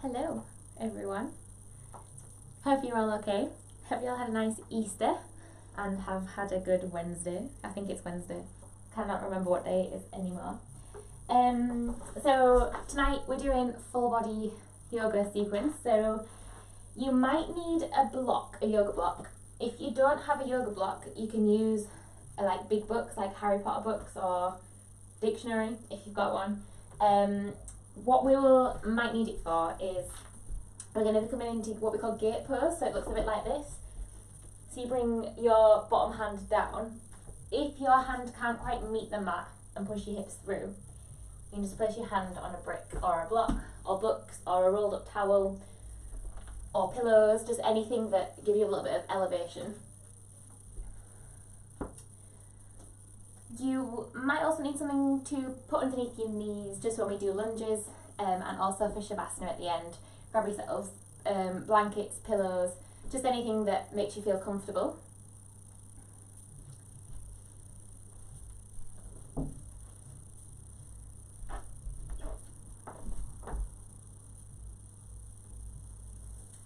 Hello everyone, hope you're all okay. Hope you all had a nice Easter and have had a good Wednesday. I think it's Wednesday, cannot remember what day it is anymore. So tonight we're doing full body yoga sequence, so you might need a yoga block. If you don't have a yoga block, you can use like big books like Harry Potter books or dictionary if you've got one. What might need it for is we're going to be coming into what we call gate pose, so it looks a bit like this. So you bring your bottom hand down. If your hand can't quite meet the mat and push your hips through, you can just place your hand on a brick or a block or books or a rolled up towel or pillows, just anything that give you a little bit of elevation. You might also need something to put underneath your knees just when we do lunges, and also for Shavasana at the end. Grab yourselves blankets, pillows, just anything that makes you feel comfortable.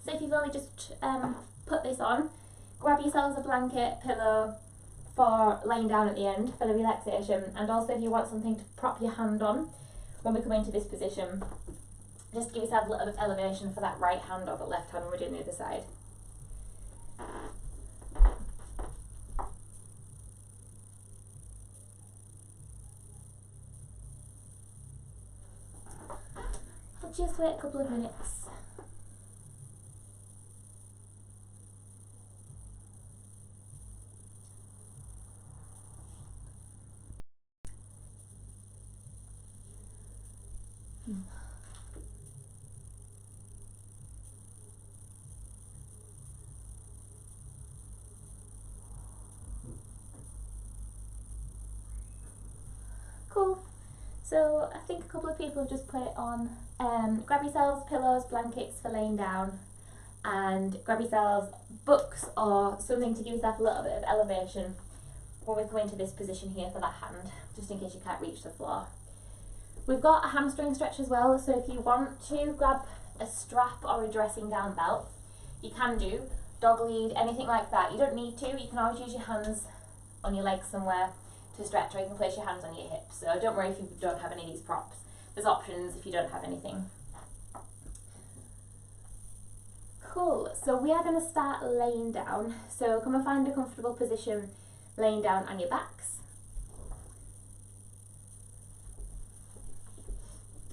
So if you've only just put this on, grab yourselves a blanket, pillow, for laying down at the end for the relaxation, and also if you want something to prop your hand on when we come into this position, just give yourself a little bit of elevation for that right hand or the left hand when we're doing the other side. I'll just wait a couple of minutes. Cool. So I think a couple of people have just put it on. Grab yourselves pillows, blankets for laying down, and grab yourselves books or something to give yourself a little bit of elevation when we come into this position here for that hand, just in case you can't reach the floor. We've got a hamstring stretch as well, so if you want to grab a strap or a dressing down belt, you can do. Dog lead, anything like that. You don't need to, you can always use your hands on your legs somewhere to stretch, or you can place your hands on your hips. So don't worry if you don't have any of these props. There's options if you don't have anything. Cool, so we are going to start laying down. So come and find a comfortable position laying down on your backs.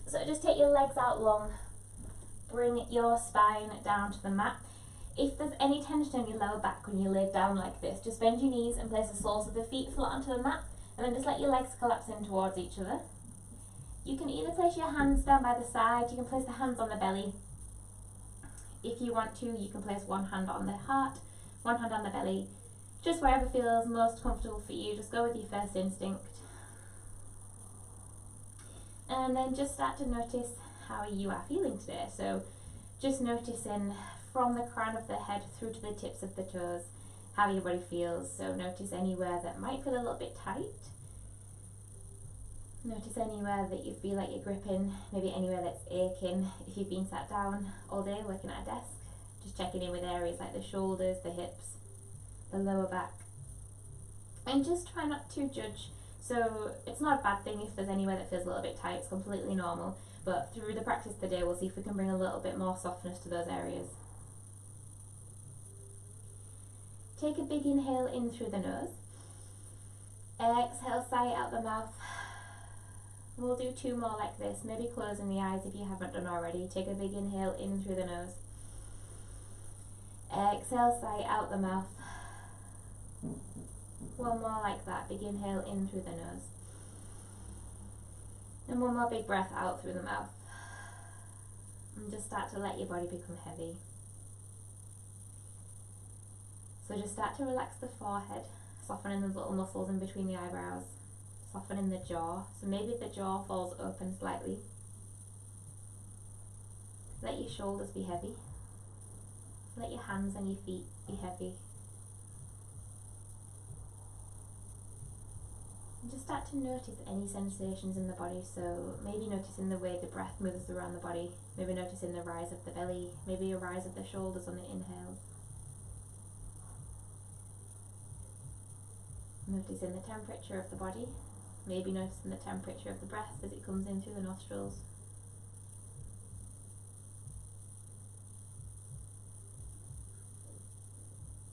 So just take your legs out long, bring your spine down to the mat. If there's any tension in your lower back when you lay down like this, just bend your knees and place the soles of the feet flat onto the mat, and then just let your legs collapse in towards each other. You can either place your hands down by the side, you can place the hands on the belly. If you want to, you can place one hand on the heart, one hand on the belly, just wherever feels most comfortable for you. Just go with your first instinct. And then just start to notice how you are feeling today. So just noticing from the crown of the head through to the tips of the toes how your body feels. So notice anywhere that might feel a little bit tight. Notice anywhere that you feel like you're gripping, maybe anywhere that's aching. If you've been sat down all day working at a desk, just checking in with areas like the shoulders, the hips, the lower back. And just try not to judge. So it's not a bad thing if there's anywhere that feels a little bit tight, it's completely normal. But through the practice today, we'll see if we can bring a little bit more softness to those areas. Take a big inhale in through the nose. Exhale, sigh out the mouth. We'll do two more like this, maybe closing the eyes if you haven't done already. Take a big inhale in through the nose. Exhale, sigh out the mouth. One more like that, big inhale in through the nose. And one more big breath out through the mouth. And just start to let your body become heavy. So just start to relax the forehead, softening those little muscles in between the eyebrows, softening the jaw. So maybe the jaw falls open slightly. Let your shoulders be heavy. Let your hands and your feet be heavy. And just start to notice any sensations in the body. So maybe noticing the way the breath moves around the body, maybe noticing the rise of the belly, maybe a rise of the shoulders on the inhales. Noticing the temperature of the body, maybe noticing the temperature of the breath as it comes in through the nostrils.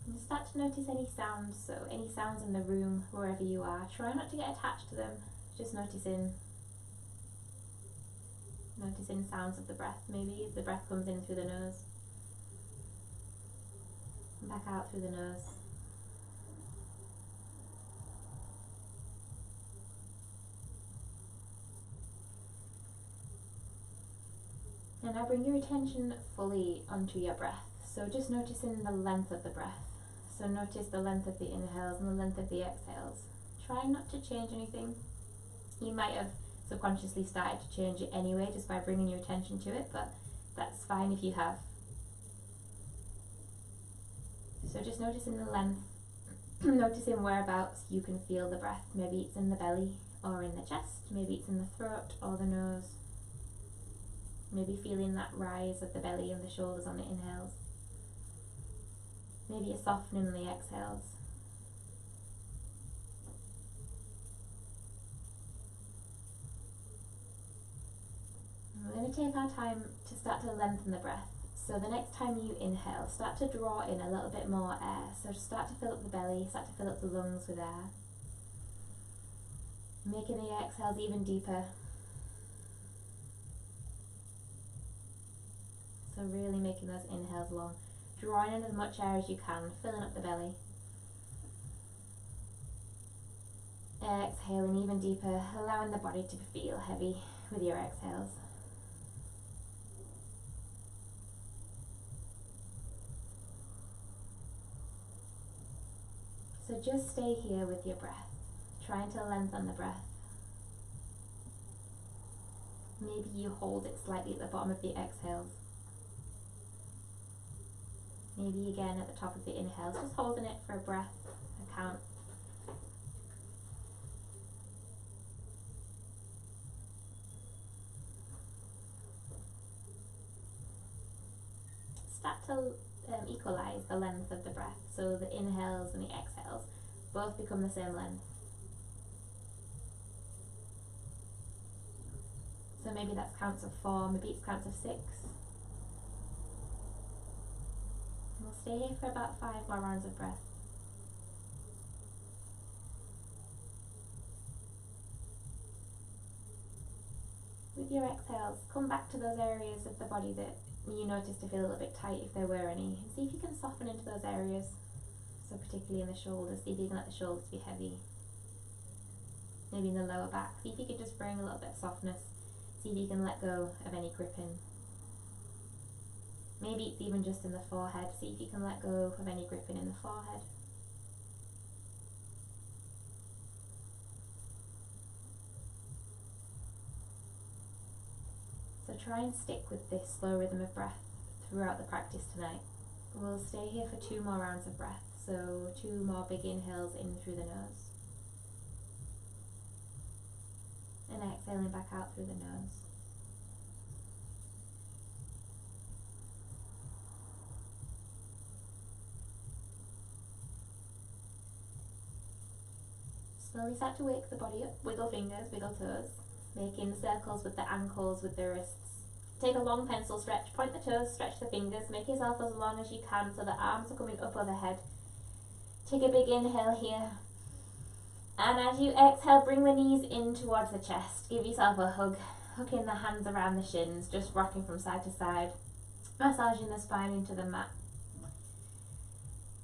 And just start to notice any sounds, so any sounds in the room, wherever you are. Try not to get attached to them, just noticing sounds of the breath, maybe as the breath comes in through the nose and back out through the nose. And now bring your attention fully onto your breath. So just noticing the length of the breath. So notice the length of the inhales and the length of the exhales. Try not to change anything. You might have subconsciously started to change it anyway just by bringing your attention to it, but that's fine if you have. So just noticing the length, noticing whereabouts you can feel the breath. Maybe it's in the belly or in the chest, maybe it's in the throat or the nose. Maybe feeling that rise of the belly and the shoulders on the inhales. Maybe a softening in the exhales. And we're going to take our time to start to lengthen the breath. So the next time you inhale, start to draw in a little bit more air. So start to fill up the belly, start to fill up the lungs with air. Making the exhales even deeper. So really making those inhales long. Drawing in as much air as you can, filling up the belly. Exhaling even deeper, allowing the body to feel heavy with your exhales. So just stay here with your breath, trying to lengthen the breath. Maybe you hold it slightly at the bottom of the exhales. Maybe again at the top of the inhales, just holding it for a breath, a count. Start to equalize the length of the breath, so the inhales and the exhales both become the same length. So maybe that's counts of 4, maybe it's counts of 6. We'll stay here for about 5 more rounds of breath. With your exhales, come back to those areas of the body that you notice to feel a little bit tight if there were any. And see if you can soften into those areas. So particularly in the shoulders, see if you can let the shoulders be heavy. Maybe in the lower back, see if you can just bring a little bit of softness. See if you can let go of any gripping. Maybe it's even just in the forehead. See if you can let go of any gripping in the forehead. So try and stick with this slow rhythm of breath throughout the practice tonight. We'll stay here for 2 more rounds of breath. So 2 more big inhales in through the nose. And exhaling back out through the nose. Slowly start to wake the body up. Wiggle fingers, wiggle toes. Making circles with the ankles, with the wrists. Take a long pencil stretch. Point the toes, stretch the fingers. Make yourself as long as you can so the arms are coming up overhead. Take a big inhale here. And as you exhale, bring the knees in towards the chest. Give yourself a hug. Hooking the hands around the shins, just rocking from side to side. Massaging the spine into the mat.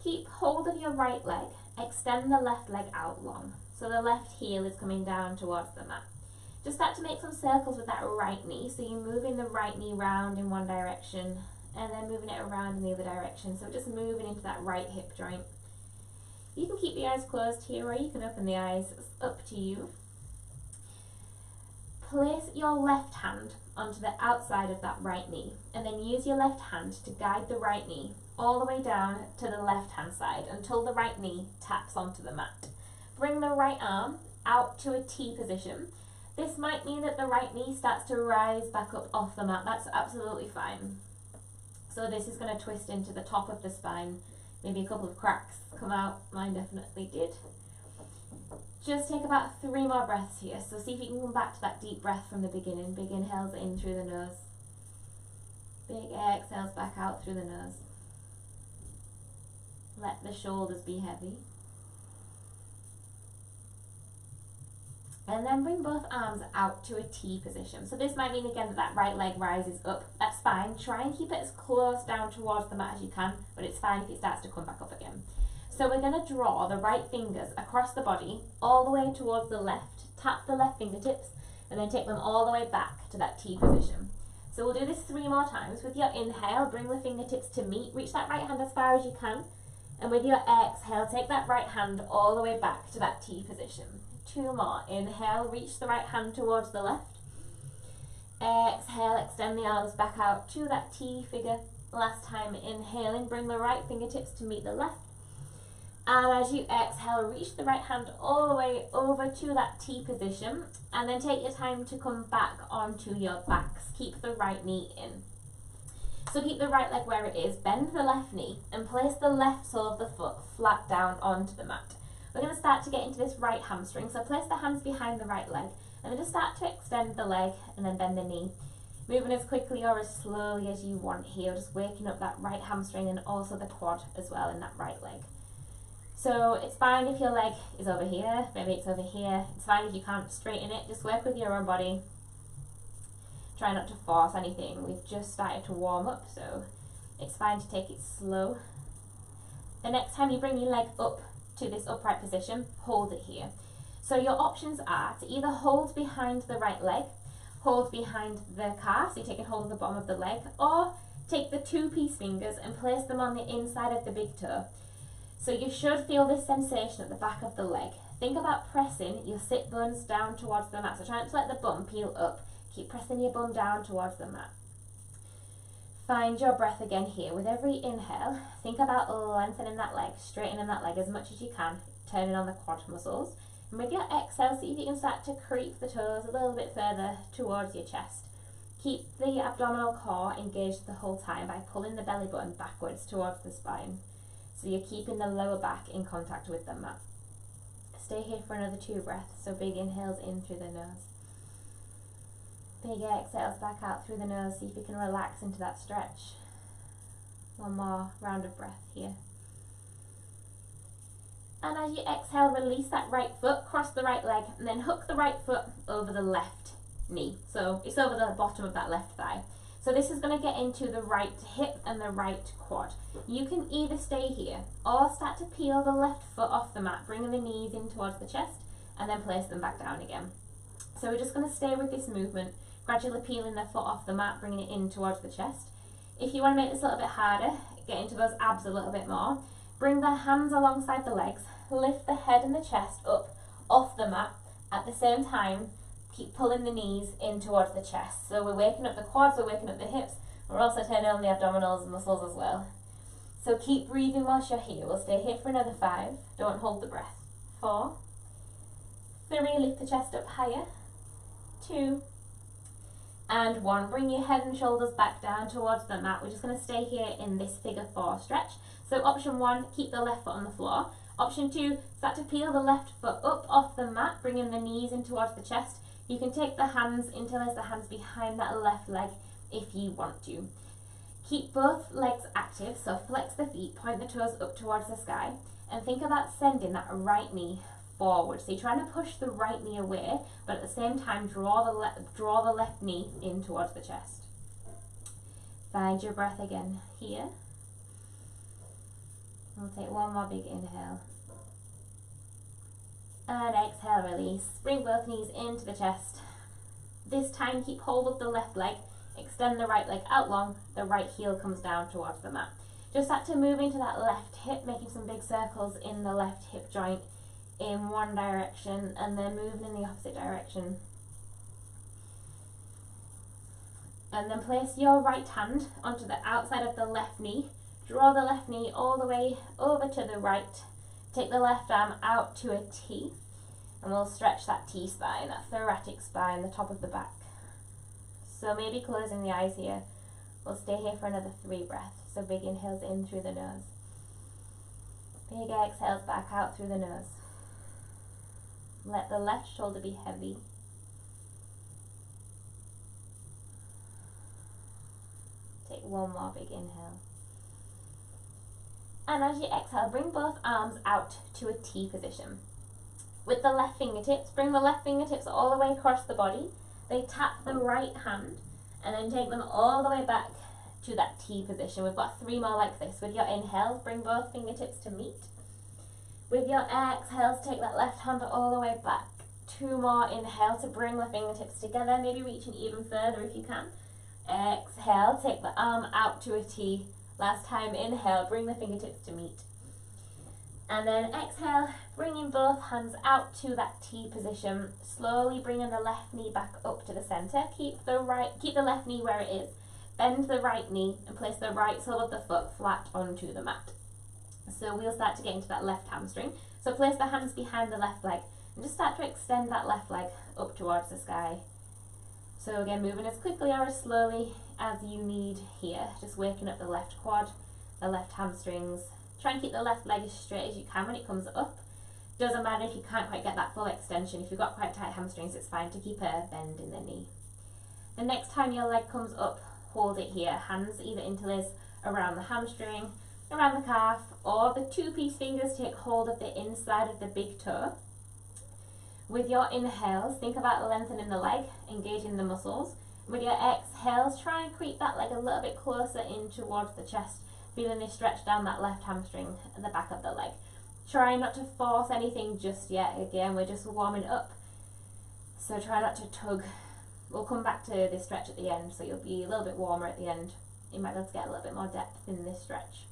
Keep hold of your right leg. Extend the left leg out long. So the left heel is coming down towards the mat. Just start to make some circles with that right knee. So you're moving the right knee round in one direction and then moving it around in the other direction. So just moving into that right hip joint. You can keep the eyes closed here or you can open the eyes. It's up to you. Place your left hand onto the outside of that right knee and then use your left hand to guide the right knee all the way down to the left hand side until the right knee taps onto the mat. Bring the right arm out to a T position. This might mean that the right knee starts to rise back up off the mat. That's absolutely fine. So this is going to twist into the top of the spine. Maybe a couple of cracks come out. Mine definitely did. Just take about 3 more breaths here. So see if you can come back to that deep breath from the beginning. Big inhales in through the nose. Big exhales back out through the nose. Let the shoulders be heavy. And then bring both arms out to a T position. So this might mean again that that right leg rises up. That's fine. Try and keep it as close down towards the mat as you can, but it's fine if it starts to come back up again. So we're going to draw the right fingers across the body all the way towards the left. Tap the left fingertips and then take them all the way back to that T position. So we'll do this 3 more times. With your inhale, bring the fingertips to meet. Reach that right hand as far as you can. And with your exhale, take that right hand all the way back to that T position. 2 more. Inhale, reach the right hand towards the left. Exhale, extend the arms back out to that T figure. Last time, inhaling, bring the right fingertips to meet the left. And as you exhale, reach the right hand all the way over to that T position. And then take your time to come back onto your backs. Keep the right knee in. So keep the right leg where it is, bend the left knee, and place the left sole of the foot flat down onto the mat. We're going to start to get into this right hamstring, so place the hands behind the right leg, and then just start to extend the leg, and then bend the knee. Moving as quickly or as slowly as you want here, just waking up that right hamstring and also the quad as well in that right leg. So it's fine if your leg is over here, maybe it's over here, it's fine if you can't straighten it, just work with your own body. Try not to force anything. We've just started to warm up, so it's fine to take it slow. The next time you bring your leg up to this upright position, hold it here. So your options are to either hold behind the right leg, hold behind the calf, so you're taking hold of the bottom of the leg, or take the 2-piece fingers and place them on the inside of the big toe. So you should feel this sensation at the back of the leg. Think about pressing your sit bones down towards the mat, so try not to let the bum peel up. Keep pressing your bum down towards the mat. Find your breath again here. With every inhale, think about lengthening that leg, straightening that leg as much as you can, turning on the quad muscles. And with your exhale, see if you can start to creep the toes a little bit further towards your chest. Keep the abdominal core engaged the whole time by pulling the belly button backwards towards the spine. So you're keeping the lower back in contact with the mat. Stay here for another 2 breaths. So big inhales in through the nose. Big exhales back out through the nose. See if you can relax into that stretch. 1 more round of breath here. And as you exhale, release that right foot, cross the right leg, and then hook the right foot over the left knee. So it's over the bottom of that left thigh. So this is going to get into the right hip and the right quad. You can either stay here or start to peel the left foot off the mat, bringing the knees in towards the chest, and then place them back down again. So we're just going to stay with this movement, gradually peeling the foot off the mat, bringing it in towards the chest. If you want to make this a little bit harder, get into those abs a little bit more, bring the hands alongside the legs, lift the head and the chest up off the mat. At the same time, keep pulling the knees in towards the chest. So we're waking up the quads, we're waking up the hips, we're also turning on the abdominals muscles as well. So keep breathing whilst you're here. We'll stay here for another 5. Don't hold the breath. 4, 3, lift the chest up higher. 2, and 1. Bring your head and shoulders back down towards the mat. We're just going to stay here in this figure 4 stretch. So option 1, keep the left foot on the floor. Option 2, start to peel the left foot up off the mat, bringing the knees in towards the chest. You can take the hands, interlace the hands behind that left leg if you want to. Keep both legs active, so flex the feet, point the toes up towards the sky, and think about sending that right knee forward. So you're trying to push the right knee away, but at the same time draw the left knee in towards the chest. Find your breath again here. We'll take 1 more big inhale. And exhale, release. Bring both knees into the chest. This time keep hold of the left leg, extend the right leg out long, the right heel comes down towards the mat. Just start to move into that left hip, making some big circles in the left hip joint in one direction and then moving in the opposite direction. And then place your right hand onto the outside of the left knee. Draw the left knee all the way over to the right. Take the left arm out to a T. And we'll stretch that T-spine, that thoracic spine, the top of the back. So maybe closing the eyes here. We'll stay here for another 3 breaths. So big inhales in through the nose. Big exhales back out through the nose. Let the left shoulder be heavy. Take one more big inhale. And as you exhale, bring both arms out to a T position. With the left fingertips, bring the left fingertips all the way across the body. They tap the right hand and then take them all the way back to that T position. We've got 3 more like this. With your inhales, bring both fingertips to meet. With your exhales, take that left hand all the way back. 2 more inhale to bring the fingertips together, maybe reaching even further if you can. Exhale, take the arm out to a T. Last time, inhale, bring the fingertips to meet. And then exhale, bringing both hands out to that T position. Slowly bringing the left knee back up to the center. Keep the left knee where it is. Bend the right knee and place the right sole of the foot flat onto the mat. So we'll start to get into that left hamstring. So place the hands behind the left leg and just start to extend that left leg up towards the sky. So again, moving as quickly or as slowly as you need here. Just waking up the left quad, the left hamstrings. Try and keep the left leg as straight as you can when it comes up. Doesn't matter if you can't quite get that full extension. If you've got quite tight hamstrings, it's fine to keep a bend in the knee. The next time your leg comes up, hold it here. Hands either interlace around the hamstring, around the calf, or the 2-piece fingers take hold of the inside of the big toe. With your inhales, think about lengthening the leg, engaging the muscles. With your exhales, try and creep that leg a little bit closer in towards the chest, feeling the stretch down that left hamstring at the back of the leg. Try not to force anything just yet. Again, we're just warming up. So try not to tug. We'll come back to this stretch at the end, so you'll be a little bit warmer at the end. You might be able to get a little bit more depth in this stretch.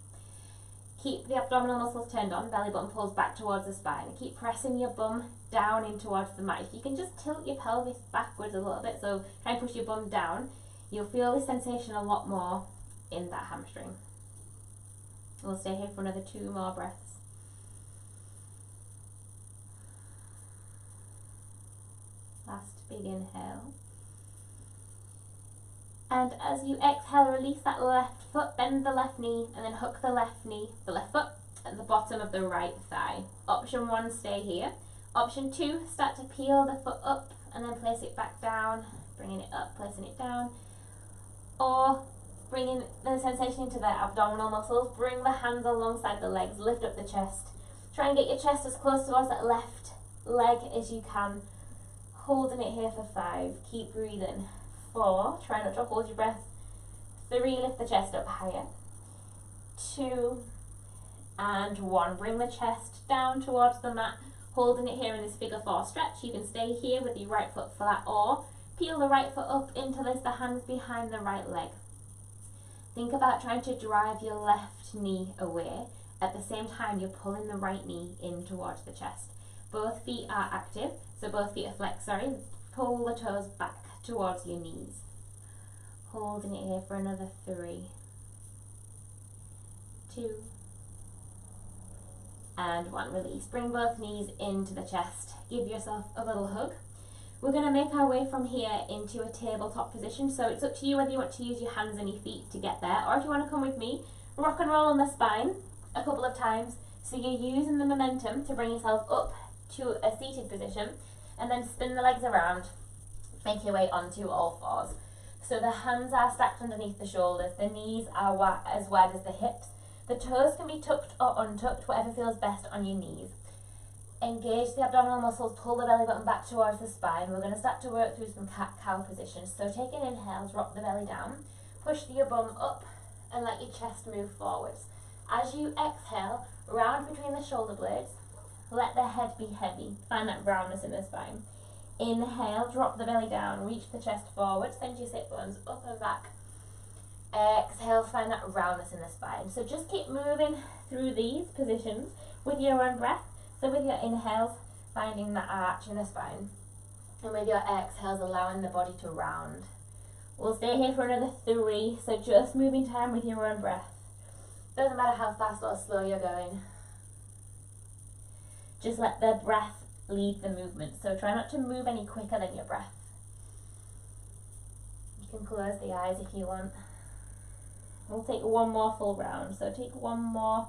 Keep the abdominal muscles turned on, belly button pulls back towards the spine. And keep pressing your bum down in towards the mat. If you can just tilt your pelvis backwards a little bit, so try and push your bum down, you'll feel this sensation a lot more in that hamstring. We'll stay here for another 2 more breaths. Last big inhale. And as you exhale, release that left foot, bend the left knee, and then hook the left knee, the left foot, at the bottom of the right thigh. Option 1, stay here. Option 2, start to peel the foot up and then place it back down, bringing it up, placing it down. Or bringing the sensation into the abdominal muscles, bring the hands alongside the legs, lift up the chest. Try and get your chest as close towards that left leg as you can. Holding it here for 5, keep breathing. 4, try not to hold your breath. 3, lift the chest up higher. 2, and 1. Bring the chest down towards the mat, holding it here in this figure 4 stretch. You can stay here with your right foot flat, or peel the right foot up, interlace the hands behind the right leg. Think about trying to drive your left knee away. At the same time, you're pulling the right knee in towards the chest. Both feet are active, so both feet are flexed, Pull the toes back towards your knees. Holding it here for another 3, 2, and 1. Release. Bring both knees into the chest. Give yourself a little hug. We're going to make our way from here into a tabletop position, so it's up to you whether you want to use your hands and your feet to get there, or if you want to come with me, rock and roll on the spine a couple of times, so you're using the momentum to bring yourself up to a seated position, and then spin the legs around. Make your way onto all 4s. So the hands are stacked underneath the shoulders, the knees are as wide as the hips. The toes can be tucked or untucked, whatever feels best on your knees. Engage the abdominal muscles, pull the belly button back towards the spine. We're going to start to work through some cat-cow positions. So taking inhales, rock the belly down, push your bum up and let your chest move forwards. As you exhale, round between the shoulder blades, let the head be heavy. Find that roundness in the spine. Inhale, drop the belly down, reach the chest forward, send your sit bones up and back. Exhale, find that roundness in the spine. So just keep moving through these positions with your own breath. So with your inhales, finding that arch in the spine. And with your exhales, allowing the body to round. We'll stay here for another 3, so just moving time with your own breath. Doesn't matter how fast or slow you're going. Just let the breath lead the movement. So try not to move any quicker than your breath. You can close the eyes if you want. We'll take one more full round. So take one more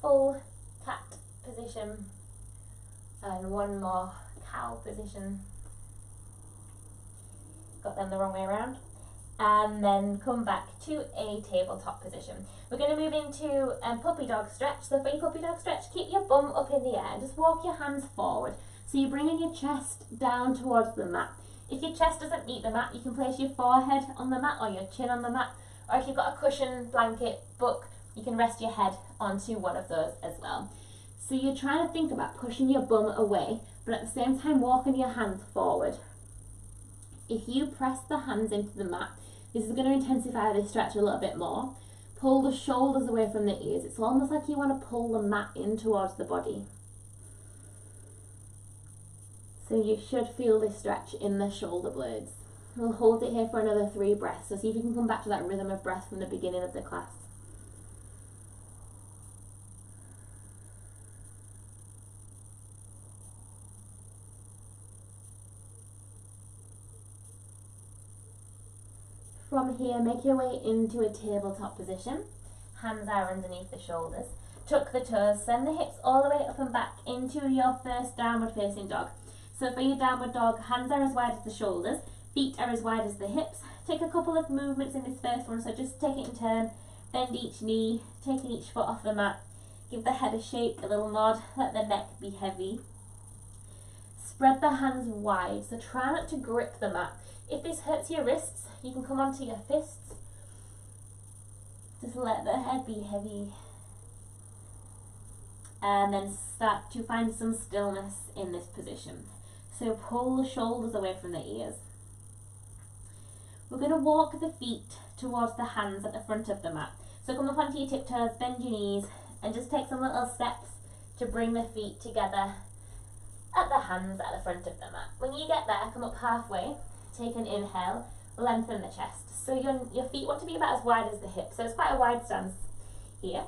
full cat position and one more cow position. Got them the wrong way around. And then come back to a tabletop position. We're going to move into a puppy dog stretch. So for your puppy dog stretch, keep your bum up in the air and just walk your hands forward. So you're bringing your chest down towards the mat. If your chest doesn't meet the mat, you can place your forehead on the mat or your chin on the mat. Or if you've got a cushion, blanket, book, you can rest your head onto one of those as well. So you're trying to think about pushing your bum away, but at the same time walking your hands forward. If you press the hands into the mat, this is going to intensify this stretch a little bit more. Pull the shoulders away from the ears. It's almost like you want to pull the mat in towards the body. So you should feel this stretch in the shoulder blades. We'll hold it here for another 3 breaths. So see if you can come back to that rhythm of breath from the beginning of the class. From here, make your way into a tabletop position. Hands are underneath the shoulders. Tuck the toes, send the hips all the way up and back into your first downward facing dog. So for your downward dog, hands are as wide as the shoulders, feet are as wide as the hips. Take a couple of movements in this first one, so just take it in turn, bend each knee, taking each foot off the mat. Give the head a shake, a little nod, let the neck be heavy. Spread the hands wide, so try not to grip the mat. If this hurts your wrists, you can come onto your fists. Just let the head be heavy. And then start to find some stillness in this position. So pull the shoulders away from the ears. We're going to walk the feet towards the hands at the front of the mat. So come up onto your tiptoes, bend your knees, and just take some little steps to bring the feet together at the hands at the front of the mat. When you get there, come up halfway, take an inhale, lengthen the chest. So your feet want to be about as wide as the hips, so it's quite a wide stance here.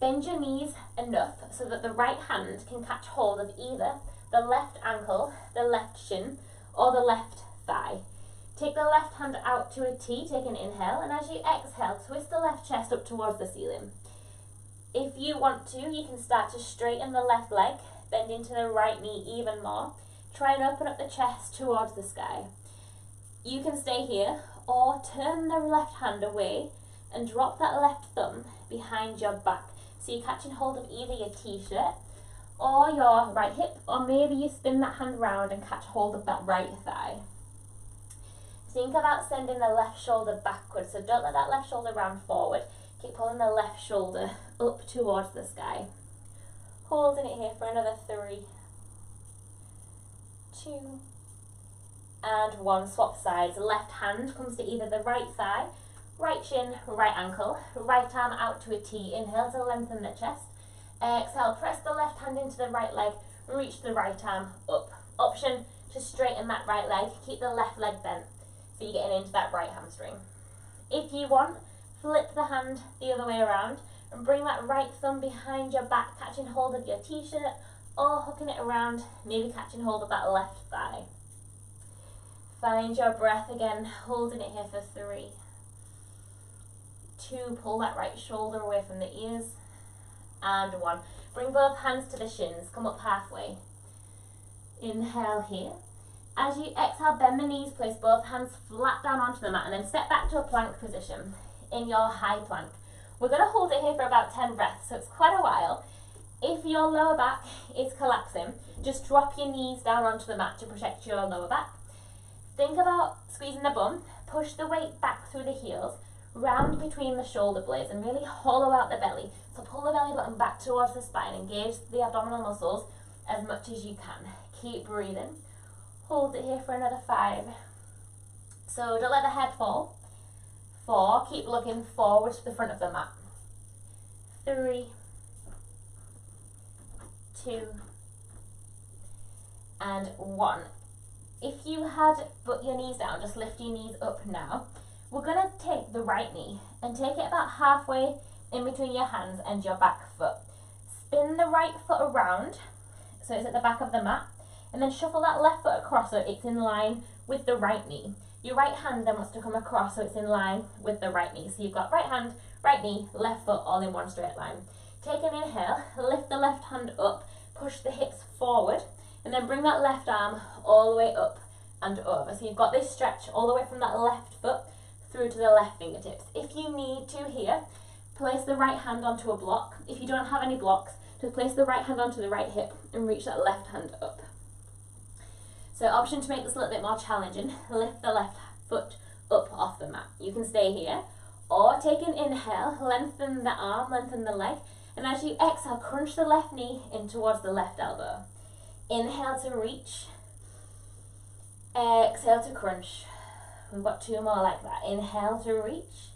Bend your knees enough so that the right hand can catch hold of either the left ankle, the left shin, or the left thigh. Take the left hand out to a T, take an inhale, and as you exhale, twist the left chest up towards the ceiling. If you want to, you can start to straighten the left leg, bend into the right knee even more. Try and open up the chest towards the sky. You can stay here, or turn the left hand away and drop that left thumb behind your back. So you're catching hold of either your t-shirt or your right hip, or maybe you spin that hand round and catch hold of that right thigh. Think about sending the left shoulder backwards, so don't let that left shoulder round forward. Keep pulling the left shoulder up towards the sky. Holding it here for another 3, 2, and 1. Swap sides. Left hand comes to either the right thigh, right shin, right ankle, right arm out to a T. Inhale to lengthen the chest. Exhale, press the left hand into the right leg, reach the right arm up. Option to straighten that right leg, keep the left leg bent, so you're getting into that right hamstring. If you want, flip the hand the other way around and bring that right thumb behind your back, catching hold of your t-shirt, or hooking it around, maybe catching hold of that left thigh. Find your breath again, holding it here for 3, 2, pull that right shoulder away from the ears, and 1. Bring both hands to the shins, come up halfway. Inhale here. As you exhale, bend the knees, place both hands flat down onto the mat, and then step back to a plank position in your high plank. We're going to hold it here for about 10 breaths, so it's quite a while. If your lower back is collapsing, just drop your knees down onto the mat to protect your lower back. Think about squeezing the bum, push the weight back through the heels, round between the shoulder blades, and really hollow out the belly. So pull the belly button back towards the spine, engage the abdominal muscles as much as you can. Keep breathing. Hold it here for another 5. So don't let the head fall. 4, keep looking forward to the front of the mat. 3, 2, and 1. If you had put your knees down, just lift your knees up now. We're going to take the right knee and take it about halfway in between your hands and your back foot. Spin the right foot around, so it's at the back of the mat, And then shuffle that left foot across so it's in line with the right knee. Your right hand then wants to come across so it's in line with the right knee. So you've got right hand, right knee, left foot all in one straight line. Take an inhale, lift the left hand up, push the hips forward, and then bring that left arm all the way up and over. So you've got this stretch all the way from that left foot through to the left fingertips. If you need to here, place the right hand onto a block. If you don't have any blocks, just place the right hand onto the right hip and reach that left hand up. So option to make this a little bit more challenging, lift the left foot up off the mat. You can stay here, or take an inhale, lengthen the arm, lengthen the leg, and as you exhale, crunch the left knee in towards the left elbow. Inhale to reach, exhale to crunch. We've got two more like that. Inhale to reach,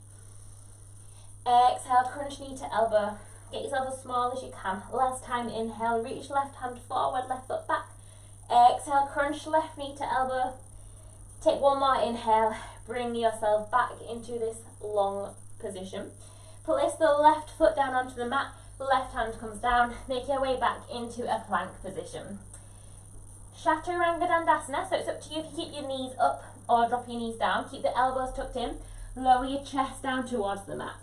exhale, crunch knee to elbow. Get yourself as small as you can. Last time, inhale, reach left hand forward, left foot back. Exhale, crunch left knee to elbow. Take one more inhale, bring yourself back into this long position. Place the left foot down onto the mat, left hand comes down, make your way back into a plank position. Chaturanga Dandasana, so it's up to you if you keep your knees up or drop your knees down. Keep the elbows tucked in, lower your chest down towards the mat.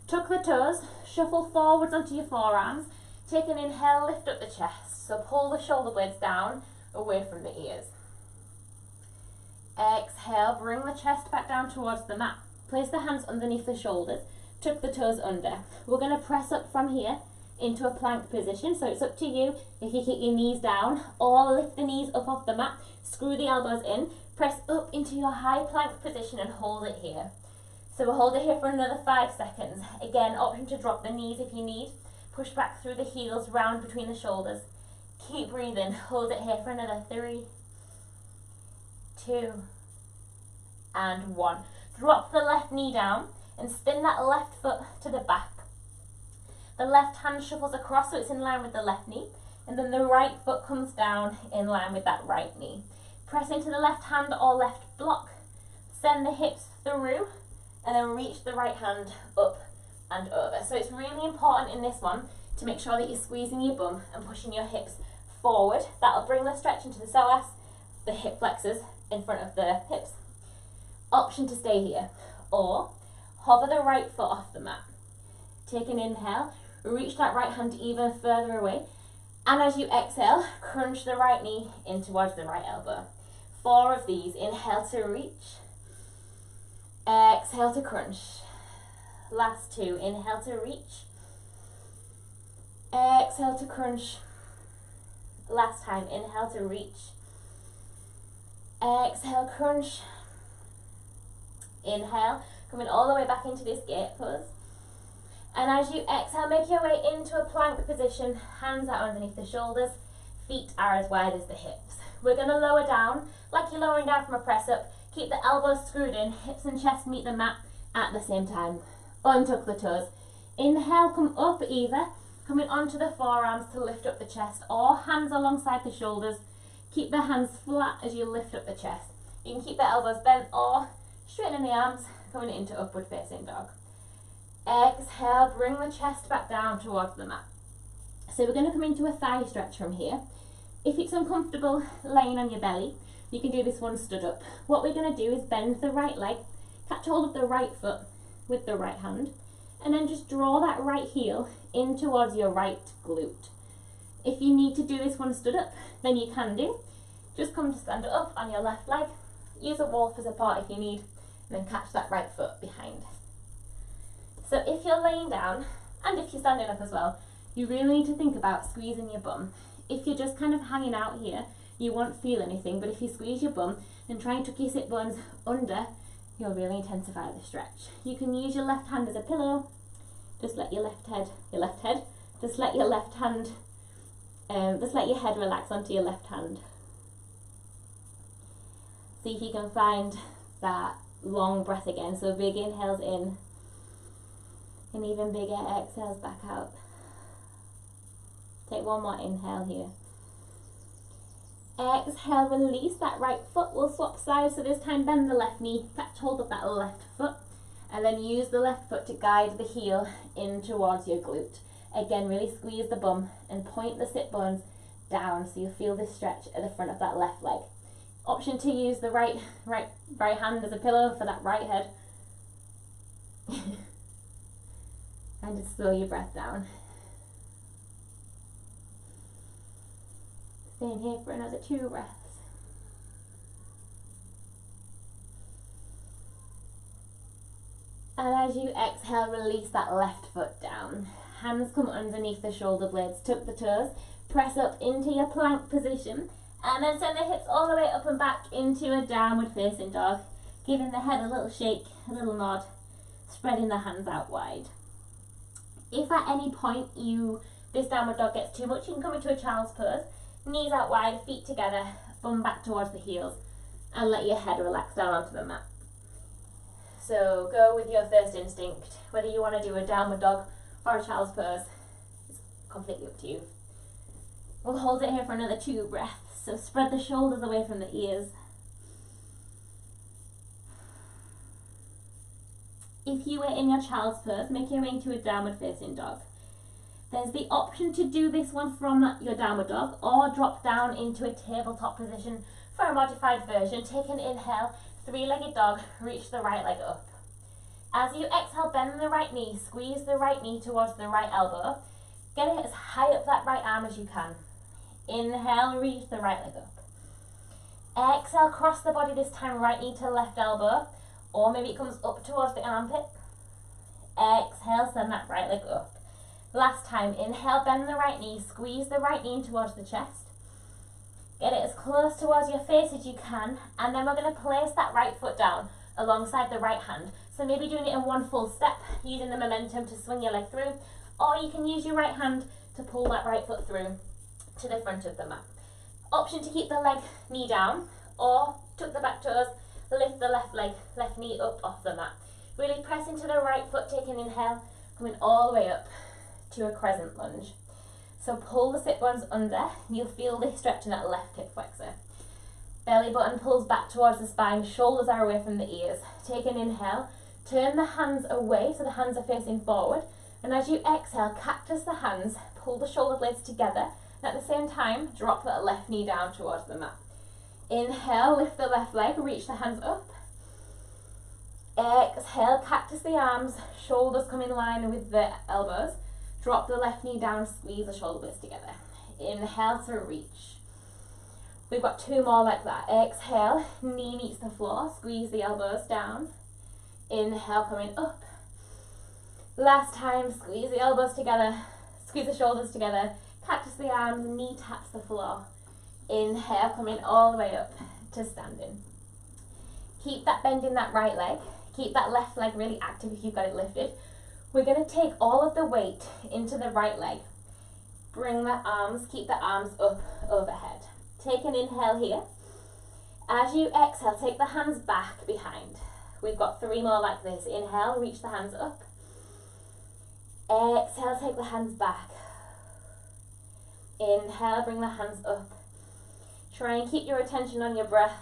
Tuck the toes, shuffle forwards onto your forearms. Take an inhale, lift up the chest. So pull the shoulder blades down, away from the ears. Exhale, bring the chest back down towards the mat. Place the hands underneath the shoulders, tuck the toes under. We're going to press up from here into a plank position, so it's up to you if you keep your knees down or lift the knees up off the mat, screw the elbows in, press up into your high plank position and hold it here. So we'll hold it here for another 5 seconds. Again, option to drop the knees if you need. Push back through the heels, round between the shoulders. Keep breathing. Hold it here for another 3, 2, and 1. Drop the left knee down and spin that left foot to the back. The left hand shuffles across so it's in line with the left knee, and then the right foot comes down in line with that right knee. Press into the left hand or left block. Send the hips through, and then reach the right hand up and over. So it's really important in this one to make sure that you're squeezing your bum and pushing your hips forward. That'll bring the stretch into the psoas, the hip flexors in front of the hips. Option to stay here, or hover the right foot off the mat. Take an inhale, reach that right hand even further away, and as you exhale, crunch the right knee in towards the right elbow. 4 of these. Inhale to reach, exhale to crunch. Last 2. Inhale to reach, exhale to crunch. Last time. Inhale to reach, exhale, crunch. Inhale, coming all the way back into this gate pose. And as you exhale, make your way into a plank position, hands out underneath the shoulders, feet are as wide as the hips. We're going to lower down, like you're lowering down from a press up. Keep the elbows screwed in, hips and chest meet the mat at the same time. Untuck the toes. Inhale, come up either, coming onto the forearms to lift up the chest, or hands alongside the shoulders. Keep the hands flat as you lift up the chest. You can keep the elbows bent or straightening the arms, coming into upward facing dog. Exhale, bring the chest back down towards the mat. So we're going to come into a thigh stretch from here. If it's uncomfortable laying on your belly, you can do this one stood up. What we're going to do is bend the right leg, catch hold of the right foot with the right hand, and then just draw that right heel in towards your right glute. If you need to do this one stood up, then you can do. Just come to stand up on your left leg, use a wall for support if you need, and then catch that right foot behind. So if you're laying down, and if you're standing up as well, you really need to think about squeezing your bum. If you're just kind of hanging out here, you won't feel anything, but if you squeeze your bum and try and tuck your sit bones under, you'll really intensify the stretch. You can use your left hand as a pillow. Just let your left head, just let your left hand, just let your head relax onto your left hand. See if you can find that long breath again. So big inhales in, and even bigger exhales back out. Take one more inhale here. Exhale, release that right foot. We'll swap sides, so this time bend the left knee, catch hold of that left foot, and then use the left foot to guide the heel in towards your glute. Again, really squeeze the bum and point the sit bones down, so you feel this stretch at the front of that left leg. Option to use the right hand as a pillow for that right head. And just slow your breath down. Stay in here for another 2 breaths. And as you exhale, release that left foot down. Hands come underneath the shoulder blades, tuck the toes, press up into your plank position, and then send the hips all the way up and back into a downward facing dog, giving the head a little shake, a little nod, spreading the hands out wide. If at any point this downward dog gets too much, you can come into a child's pose, knees out wide, feet together, bum back towards the heels, and let your head relax down onto the mat. So go with your first instinct, whether you want to do a downward dog or a child's pose, it's completely up to you. We'll hold it here for another 2 breaths, so spread the shoulders away from the ears. If you were in your child's pose, make your way into a downward facing dog. There's the option to do this one from your downward dog or drop down into a tabletop position for a modified version. Take an inhale, 3-legged dog, reach the right leg up. As you exhale, bend the right knee, squeeze the right knee towards the right elbow. Get it as high up that right arm as you can. Inhale, reach the right leg up. Exhale, cross the body this time, right knee to left elbow, or maybe it comes up towards the armpit. Exhale, send that right leg up. Last time, inhale, bend the right knee, squeeze the right knee towards the chest. Get it as close towards your face as you can, and then we're going to place that right foot down alongside the right hand. So maybe doing it in one full step, using the momentum to swing your leg through, or you can use your right hand to pull that right foot through to the front of the mat. Option to keep the knee down, or tuck the back toes, lift the left leg, left knee up off the mat. Really press into the right foot, take an inhale, coming all the way up to a crescent lunge. So pull the sit bones under, you'll feel this stretch in that left hip flexor. Belly button pulls back towards the spine, shoulders are away from the ears. Take an inhale, turn the hands away so the hands are facing forward, and as you exhale, cactus the hands, pull the shoulder blades together, and at the same time, drop that left knee down towards the mat. Inhale, lift the left leg, reach the hands up. Exhale, cactus the arms, shoulders come in line with the elbows. Drop the left knee down, squeeze the shoulder blades together. Inhale to reach. We've got 2 more like that. Exhale, knee meets the floor, squeeze the elbows down. Inhale, coming up. Last time, squeeze the elbows together, squeeze the shoulders together, cactus the arms, knee taps the floor. Inhale, coming all the way up to standing. Keep that bend in that right leg. Keep that left leg really active if you've got it lifted. We're going to take all of the weight into the right leg. Bring the arms, keep the arms up overhead. Take an inhale here. As you exhale, take the hands back behind. We've got 3 more like this. Inhale, reach the hands up. Exhale, take the hands back. Inhale, bring the hands up. Try and keep your attention on your breath.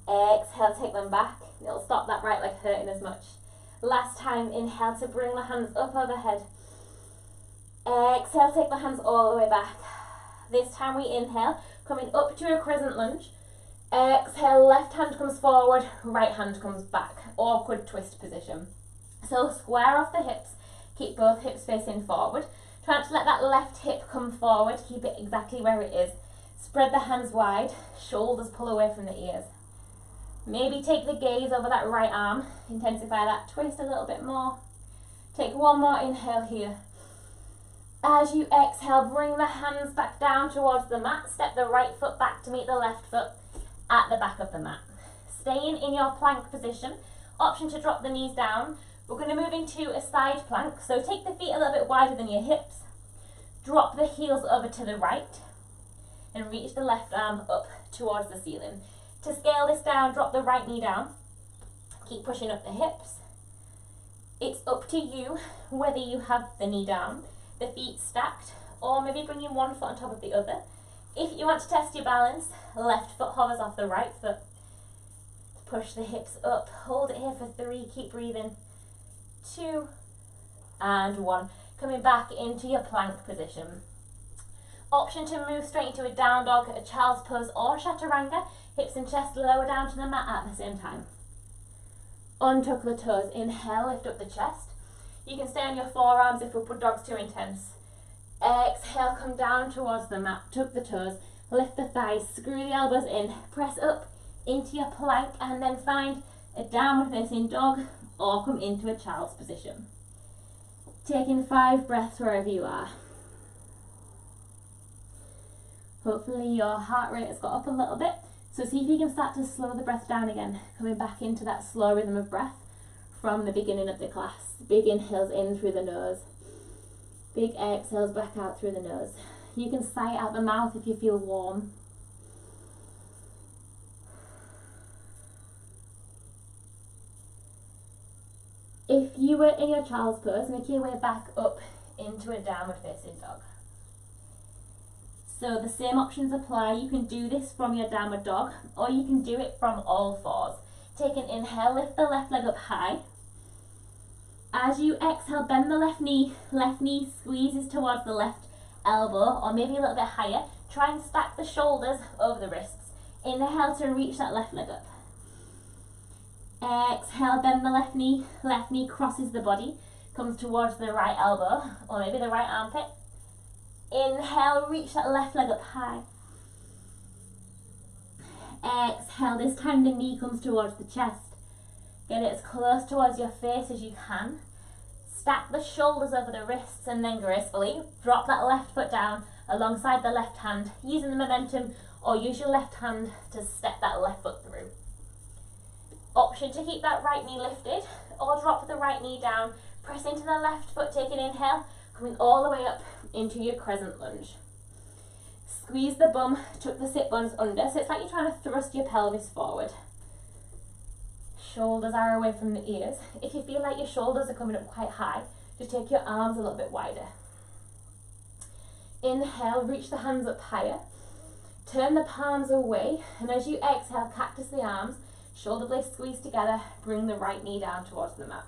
Exhale, take them back. It'll stop that right leg hurting as much. Last time, inhale to bring the hands up overhead. Exhale, take the hands all the way back. This time we inhale, coming up to a crescent lunge. Exhale, left hand comes forward, right hand comes back. Awkward twist position. So square off the hips, keep both hips facing forward. Try not to let that left hip come forward, keep it exactly where it is. Spread the hands wide, shoulders pull away from the ears. Maybe take the gaze over that right arm, intensify that twist a little bit more. Take 1 more inhale here. As you exhale, bring the hands back down towards the mat. Step the right foot back to meet the left foot at the back of the mat. Staying in your plank position, option to drop the knees down. We're going to move into a side plank, so take the feet a little bit wider than your hips. Drop the heels over to the right and reach the left arm up towards the ceiling. To scale this down, drop the right knee down. Keep pushing up the hips. It's up to you whether you have the knee down, the feet stacked, or maybe bringing 1 foot on top of the other. If you want to test your balance, left foot hovers off the right foot. Push the hips up. Hold it here for 3. Keep breathing. 2 and 1. Coming back into your plank position. Option to move straight into a down dog, a child's pose or chaturanga, hips and chest lower down to the mat at the same time. Untuck the toes, inhale, lift up the chest. You can stay on your forearms if upward dog's too intense. Exhale, come down towards the mat, tuck the toes, lift the thighs, screw the elbows in, press up into your plank and then find a downward facing dog or come into a child's position. Taking 5 breaths wherever you are. Hopefully your heart rate has got up a little bit, so see if you can start to slow the breath down again, coming back into that slow rhythm of breath from the beginning of the class. Big inhales in through the nose, big exhales back out through the nose. You can sigh out the mouth if you feel warm. If you were in your child's pose, make your way back up into a downward facing dog. So the same options apply. You can do this from your downward dog or you can do it from all fours. Take an inhale, lift the left leg up high. As you exhale, bend the left knee squeezes towards the left elbow or maybe a little bit higher. Try and stack the shoulders over the wrists. Inhale to reach that left leg up. Exhale, bend the left knee crosses the body, comes towards the right elbow or maybe the right armpit. Inhale, reach that left leg up high. Exhale, this time the knee comes towards the chest. Get it as close towards your face as you can. Stack the shoulders over the wrists and then gracefully drop that left foot down alongside the left hand, using the momentum or use your left hand to step that left foot through. Option to keep that right knee lifted or drop the right knee down, press into the left foot, take an inhale, coming all the way up into your crescent lunge. Squeeze the bum, tuck the sit bones under, so it's like you're trying to thrust your pelvis forward. Shoulders are away from the ears. If you feel like your shoulders are coming up quite high, just take your arms a little bit wider. Inhale, reach the hands up higher. Turn the palms away, and as you exhale, cactus the arms, shoulder blades squeeze together, bring the right knee down towards the mat.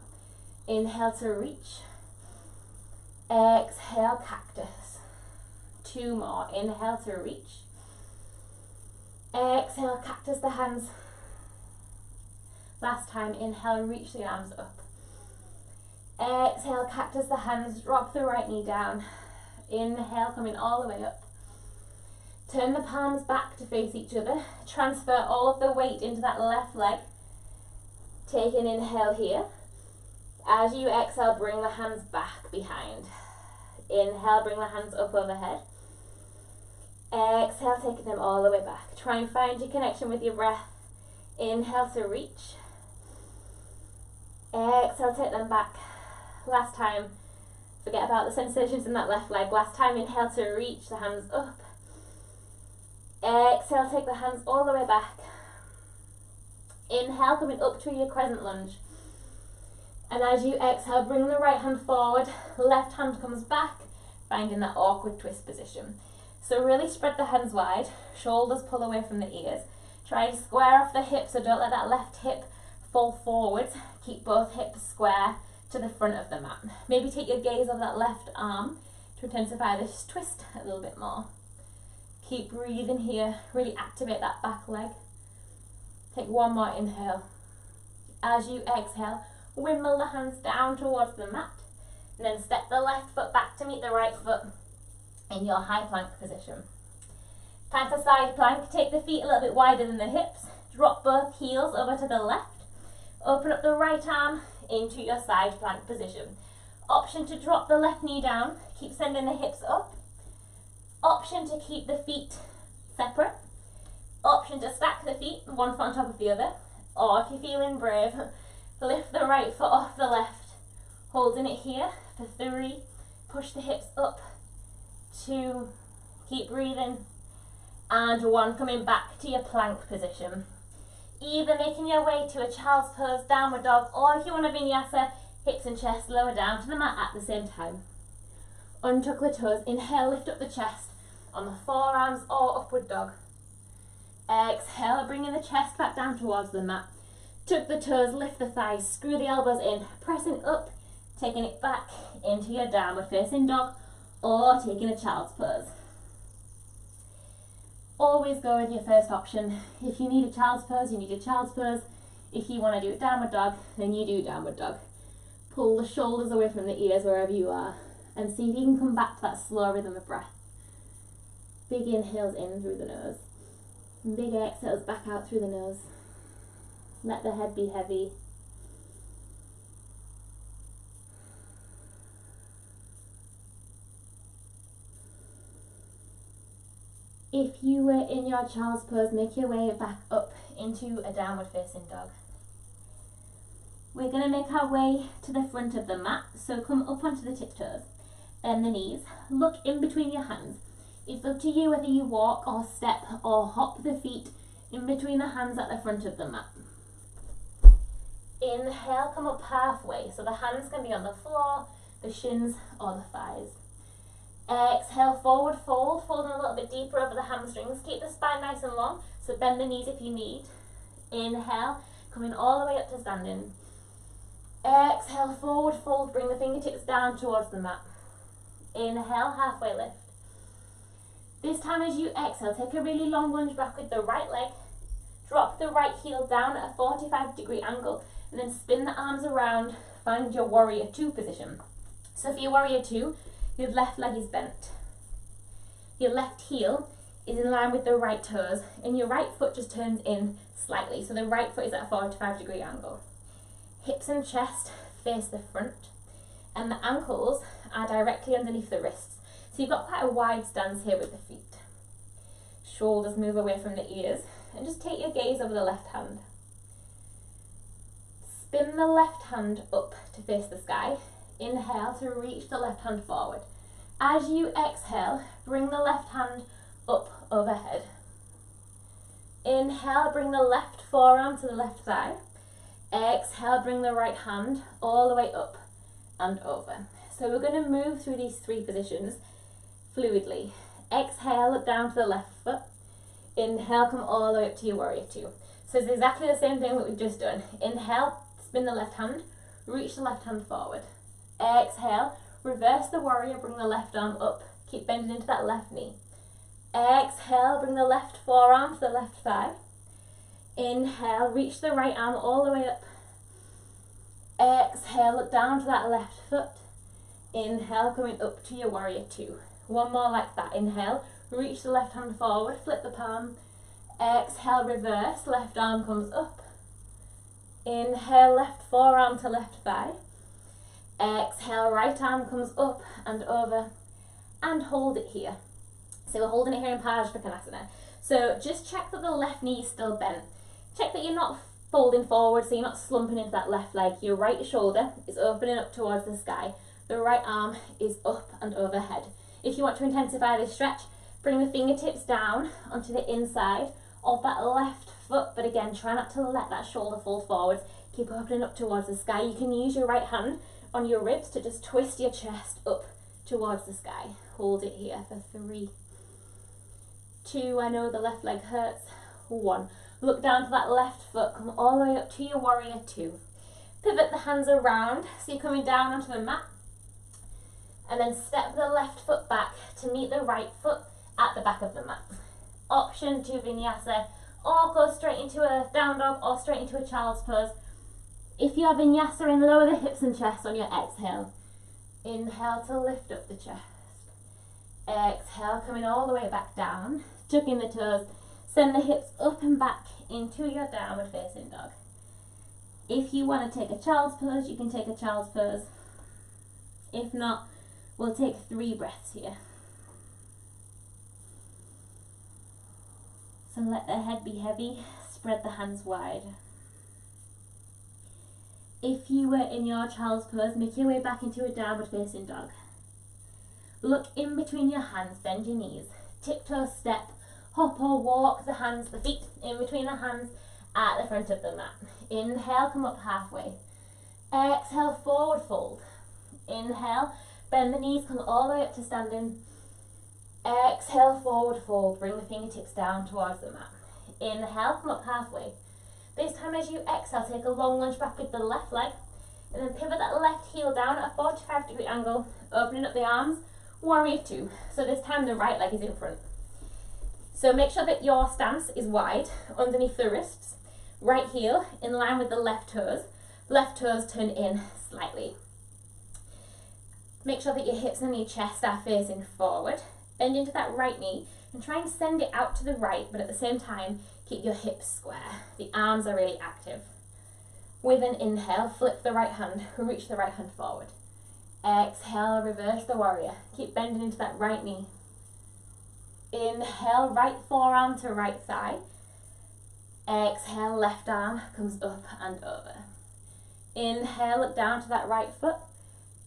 Inhale to reach. Exhale, cactus. 2 more. Inhale to reach. Exhale, cactus the hands. Last time, inhale, reach the arms up. Exhale, cactus the hands, drop the right knee down. Inhale, coming all the way up. Turn the palms back to face each other. Transfer all of the weight into that left leg. Take an inhale here. As you exhale, bring the hands back behind. Inhale, bring the hands up overhead. Exhale, taking them all the way back. Try and find your connection with your breath. Inhale to reach. Exhale, take them back. Last time, forget about the sensations in that left leg. Last time, inhale to reach the hands up. Exhale, take the hands all the way back. Inhale, coming up to your crescent lunge. And as you exhale, bring the right hand forward, left hand comes back, finding that awkward twist position. So really spread the hands wide, shoulders pull away from the ears. Try and square off the hips, so don't let that left hip fall forwards. Keep both hips square to the front of the mat. Maybe take your gaze over that left arm to intensify this twist a little bit more. Keep breathing here, really activate that back leg. Take 1 more inhale. As you exhale, wimble the hands down towards the mat, and then step the left foot back to meet the right foot in your high plank position. Time for side plank. Take the feet a little bit wider than the hips, drop both heels over to the left, open up the right arm into your side plank position. Option to drop the left knee down, keep sending the hips up. Option to keep the feet separate. Option to stack the feet, one foot on top of the other. Or if you're feeling brave, lift the right foot off the left. Holding it here for 3. Push the hips up. 2. Keep breathing. And 1. Coming back to your plank position. Either making your way to a child's pose, downward dog, or if you want a vinyasa, hips and chest lower down to the mat at the same time. Untuck the toes. Inhale, lift up the chest on the forearms or upward dog. Exhale, bringing the chest back down towards the mat. Tuck the toes, lift the thighs, screw the elbows in, pressing up, taking it back into your downward facing dog or taking a child's pose. Always go with your first option. If you need a child's pose, you need a child's pose. If you want to do downward dog, then you do downward dog. Pull the shoulders away from the ears wherever you are, and see if you can come back to that slow rhythm of breath. Big inhales in through the nose. Big exhales back out through the nose. Let the head be heavy. If you were in your child's pose, make your way back up into a downward facing dog. We're going to make our way to the front of the mat, so come up onto the tiptoes. Bend the knees, look in between your hands. It's up to you whether you walk or step or hop the feet in between the hands at the front of the mat. Inhale, come up halfway, so the hands can be on the floor, the shins or the thighs. Exhale, forward fold, folding a little bit deeper over the hamstrings. Keep the spine nice and long, so bend the knees if you need. Inhale, coming all the way up to standing. Exhale, forward fold, bring the fingertips down towards the mat. Inhale, halfway lift. This time as you exhale, take a really long lunge back with the right leg. Drop the right heel down at a 45-degree angle and then spin the arms around. Find your warrior two position. So for your warrior two, your left leg is bent. Your left heel is in line with the right toes and your right foot just turns in slightly. So the right foot is at a 45-degree angle. Hips and chest face the front and the ankles are directly underneath the wrists. So you've got quite a wide stance here with the feet. Shoulders move away from the ears and just take your gaze over the left hand. Spin the left hand up to face the sky. Inhale to reach the left hand forward. As you exhale, bring the left hand up overhead. Inhale, bring the left forearm to the left thigh. Exhale, bring the right hand all the way up and over. So we're going to move through these three positions fluidly. Exhale, look down to the left foot. Inhale, come all the way up to your warrior two. So it's exactly the same thing that we've just done. Inhale, spin the left hand, reach the left hand forward. Exhale, reverse the warrior, bring the left arm up. Keep bending into that left knee. Exhale, bring the left forearm to the left thigh. Inhale, reach the right arm all the way up. Exhale, look down to that left foot. Inhale, coming up to your warrior two. One more like that. Inhale, reach the left hand forward, flip the palm. Exhale, reverse, left arm comes up. Inhale, left forearm to left thigh. Exhale, right arm comes up and over. And hold it here. So we're holding it here in Parsvakonasana. So just check that the left knee is still bent. Check that you're not folding forward, so you're not slumping into that left leg. Your right shoulder is opening up towards the sky. The right arm is up and overhead. If you want to intensify this stretch, bring the fingertips down onto the inside of that left foot, but again, try not to let that shoulder fold forwards. Keep opening up towards the sky. You can use your right hand on your ribs to just twist your chest up towards the sky. Hold it here for 3, 2, I know the left leg hurts, 1. Look down to that left foot, come all the way up to your warrior two. Pivot the hands around, so you're coming down onto the mat. And then step the left foot back to meet the right foot at the back of the mat. Option to vinyasa, or go straight into a down dog or straight into a child's pose. If you are vinyasa, and lower the hips and chest on your exhale. Inhale to lift up the chest. Exhale, coming all the way back down, tucking the toes. Send the hips up and back into your downward facing dog. If you want to take a child's pose, you can take a child's pose. If not, we'll take 3 breaths here. So let the head be heavy, spread the hands wide. If you were in your child's pose, make your way back into a downward facing dog. Look in between your hands, bend your knees, tiptoe step, hop or walk the hands, the feet in between the hands at the front of the mat. Inhale, come up halfway. Exhale, forward fold. Inhale, bend the knees, come all the way up to standing. Exhale, forward fold. Bring the fingertips down towards the mat. Inhale, come up halfway. This time as you exhale, take a long lunge back with the left leg. And then pivot that left heel down at a 45-degree angle, opening up the arms, warrior two. So this time the right leg is in front. So make sure that your stance is wide underneath the wrists, right heel in line with the left toes turn in slightly. Make sure that your hips and your chest are facing forward. Bend into that right knee and try and send it out to the right, but at the same time, keep your hips square. The arms are really active. With an inhale, flip the right hand, reach the right hand forward. Exhale, reverse the warrior. Keep bending into that right knee. Inhale, right forearm to right thigh. Exhale, left arm comes up and over. Inhale, look down to that right foot.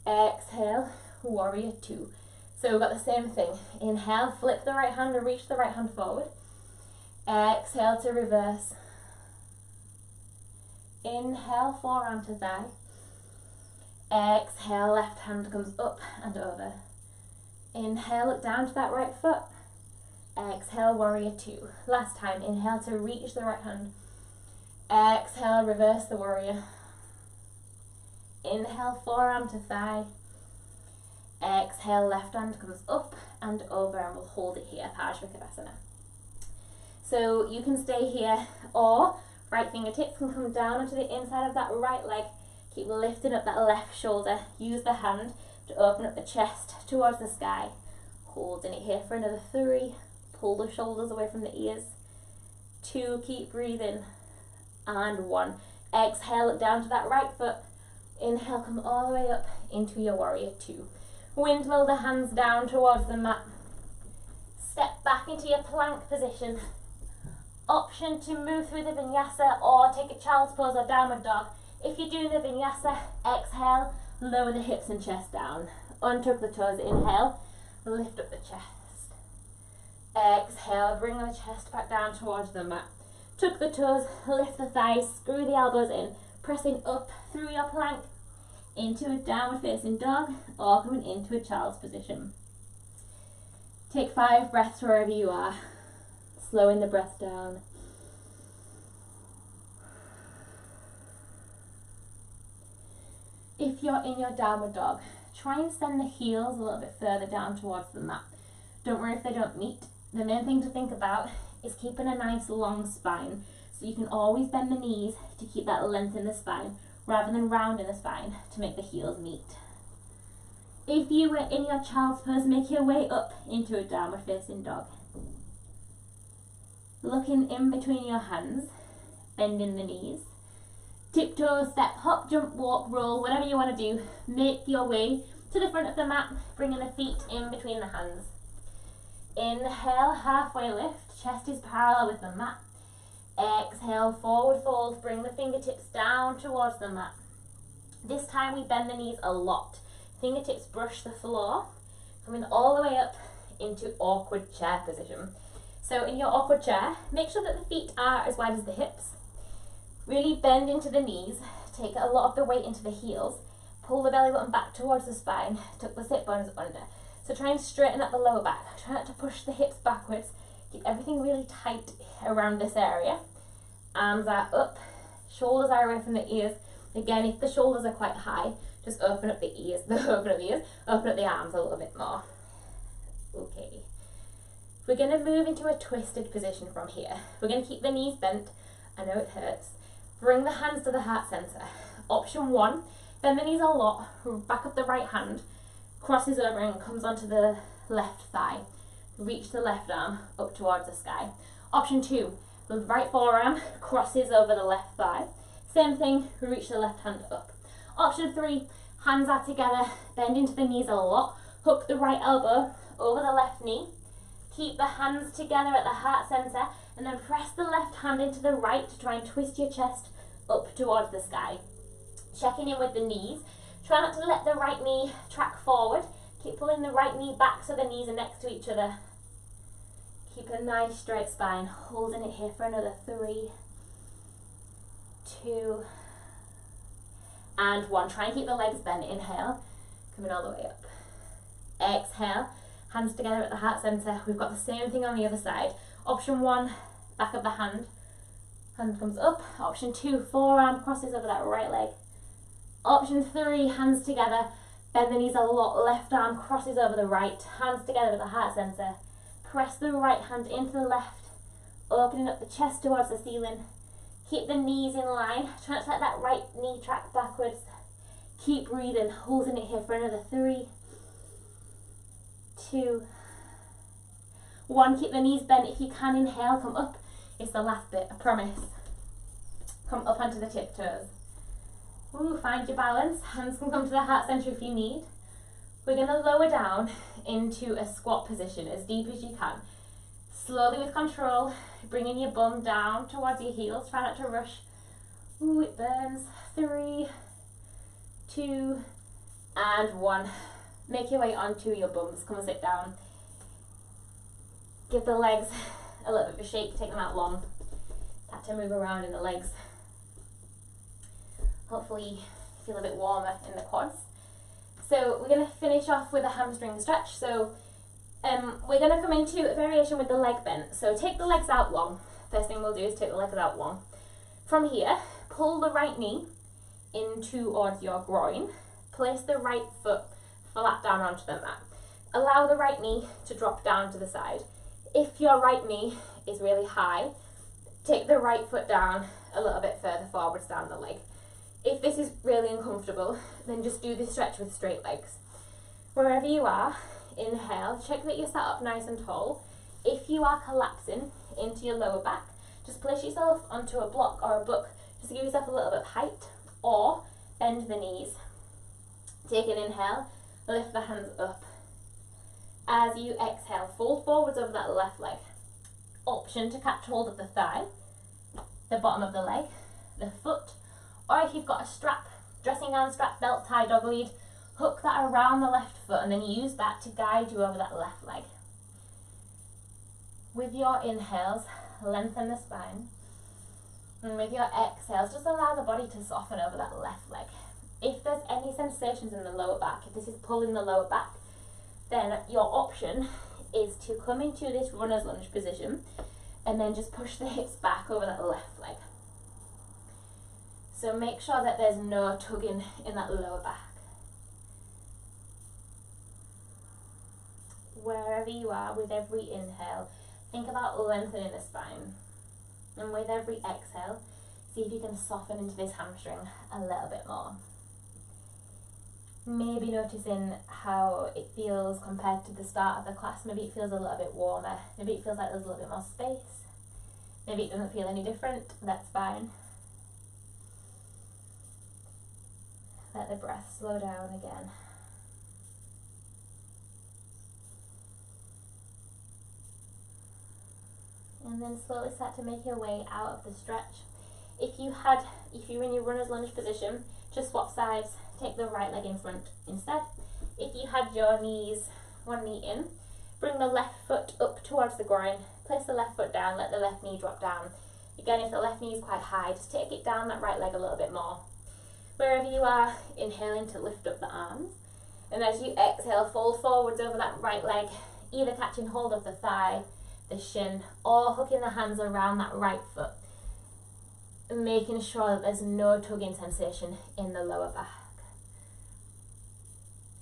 Exhale, warrior two. So we've got the same thing. Inhale, flip the right hand and reach the right hand forward. Exhale to reverse. Inhale, forearm to thigh. Exhale, left hand comes up and over. Inhale, look down to that right foot. Exhale, warrior two. Last time, inhale to reach the right hand. Exhale, reverse the warrior. Inhale, forearm to thigh. Exhale, left hand comes up and over, and we'll hold it here, Parsvakonasana. So you can stay here, or right fingertips can come down onto the inside of that right leg. Keep lifting up that left shoulder. Use the hand to open up the chest towards the sky. Holding it here for another 3. Pull the shoulders away from the ears. 2, keep breathing. And 1. Exhale, look down to that right foot. Inhale, come all the way up into your warrior two. Windmill the hands down towards the mat. Step back into your plank position. Option to move through the vinyasa or take a child's pose or downward dog. If you're doing the vinyasa, exhale, lower the hips and chest down. Untuck the toes, inhale, lift up the chest. Exhale, bring the chest back down towards the mat. Tuck the toes, lift the thighs, screw the elbows in, pressing up through your plank into a downward facing dog or coming into a child's position. Take 5 breaths wherever you are, slowing the breath down. If you're in your downward dog, try and send the heels a little bit further down towards the mat. Don't worry if they don't meet. The main thing to think about is keeping a nice long spine, so you can always bend the knees to keep that length in the spine rather than round in the spine to make the heels meet. If you were in your child's pose, make your way up into a downward facing dog. Looking in between your hands, bending the knees. Tiptoe, step, hop, jump, walk, roll, whatever you want to do. Make your way to the front of the mat, bringing the feet in between the hands. Inhale, halfway lift, chest is parallel with the mat. Exhale, forward fold, bring the fingertips down towards the mat. This time we bend the knees a lot. Fingertips brush the floor, coming all the way up into awkward chair position. So in your awkward chair, make sure that the feet are as wide as the hips. Really bend into the knees, take a lot of the weight into the heels, pull the belly button back towards the spine, tuck the sit bones under. So try and straighten up the lower back. Try not to push the hips backwards. Keep everything really tight around this area. Arms are up, shoulders are away from the ears. Again, if the shoulders are quite high, just open up the ears, open up the arms a little bit more. Okay. We're going to move into a twisted position from here. We're going to keep the knees bent. I know it hurts. Bring the hands to the heart center. Option 1, bend the knees a lot, back up the right hand, crosses over and comes onto the left thigh. Reach the left arm up towards the sky. Option 2, the right forearm crosses over the left thigh. Same thing, reach the left hand up. Option 3, hands are together, bend into the knees a lot, hook the right elbow over the left knee. Keep the hands together at the heart center and then press the left hand into the right to try and twist your chest up towards the sky. Checking in with the knees. Try not to let the right knee track forward. Keep pulling the right knee back so the knees are next to each other. Keep a nice straight spine. Holding it here for another 3, 2, and 1. Try and keep the legs bent. Inhale, coming all the way up. Exhale. Hands together at the heart center. We've got the same thing on the other side. Option 1, back of the hand. Hand comes up. Option 2, forearm crosses over that right leg. Option 3, hands together. Bend the knees a lot. Left arm crosses over the right. Hands together at the heart center. Press the right hand into the left, opening up the chest towards the ceiling. Keep the knees in line. Try not to let that right knee track backwards. Keep breathing, holding it here for another 3, 2, 1. Keep the knees bent. If you can, inhale, come up. It's the last bit, I promise. Come up onto the tiptoes. Ooh, find your balance. Hands can come to the heart center if you need. We're going to lower down into a squat position as deep as you can. Slowly with control, bringing your bum down towards your heels. Try not to rush. Ooh, it burns. 3, 2, and 1. Make your way onto your bums. Come and sit down. Give the legs a little bit of a shake. Take them out long. Start to move around in the legs. Hopefully feel a bit warmer in the quads. So we're going to finish off with a hamstring stretch. So we're going to come into a variation with the leg bent. So take the legs out long. First thing we'll do is take the legs out long. From here, pull the right knee in towards your groin. Place the right foot flat down onto the mat. Allow the right knee to drop down to the side. If your right knee is really high, take the right foot down a little bit further forwards down the leg. If this is really uncomfortable, then just do this stretch with straight legs. Wherever you are, inhale, check that you're sat up nice and tall. If you are collapsing into your lower back, just place yourself onto a block or a book just to give yourself a little bit of height, or bend the knees. Take an inhale, lift the hands up. As you exhale, fold forwards over that left leg. Option to catch hold of the thigh, the bottom of the leg, the foot, or if you've got a strap, dressing gown strap, belt tie, dog lead, hook that around the left foot and then use that to guide you over that left leg. With your inhales, lengthen the spine. And with your exhales, just allow the body to soften over that left leg. If there's any sensations in the lower back, if this is pulling the lower back, then your option is to come into this runner's lunge position and then just push the hips back over that left leg. So make sure that there's no tugging in that lower back. Wherever you are, with every inhale, think about lengthening the spine. And with every exhale, see if you can soften into this hamstring a little bit more. Maybe noticing how it feels compared to the start of the class. Maybe it feels a little bit warmer. Maybe it feels like there's a little bit more space. Maybe it doesn't feel any different. That's fine. Let the breath slow down again. And then slowly start to make your way out of the stretch. If you're in your runner's lunge position, just swap sides, take the right leg in front instead. If you had your knees, one knee in, bring the left foot up towards the groin, place the left foot down, let the left knee drop down. Again, if the left knee is quite high, just take it down that right leg a little bit more. Wherever you are, inhaling to lift up the arms. And as you exhale, fold forwards over that right leg, either catching hold of the thigh, the shin, or hooking the hands around that right foot. Making sure that there's no tugging sensation in the lower back.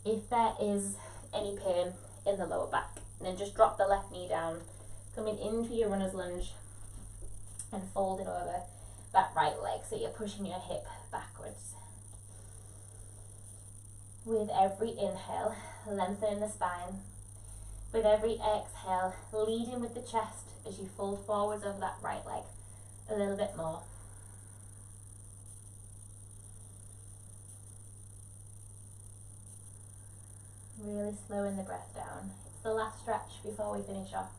If there is any pain in the lower back, then just drop the left knee down, coming into your runner's lunge and folding over that right leg so you're pushing your hip backwards. With every inhale, lengthening the spine. With every exhale, leading with the chest as you fold forwards over that right leg a little bit more. Really slowing the breath down. It's the last stretch before we finish off.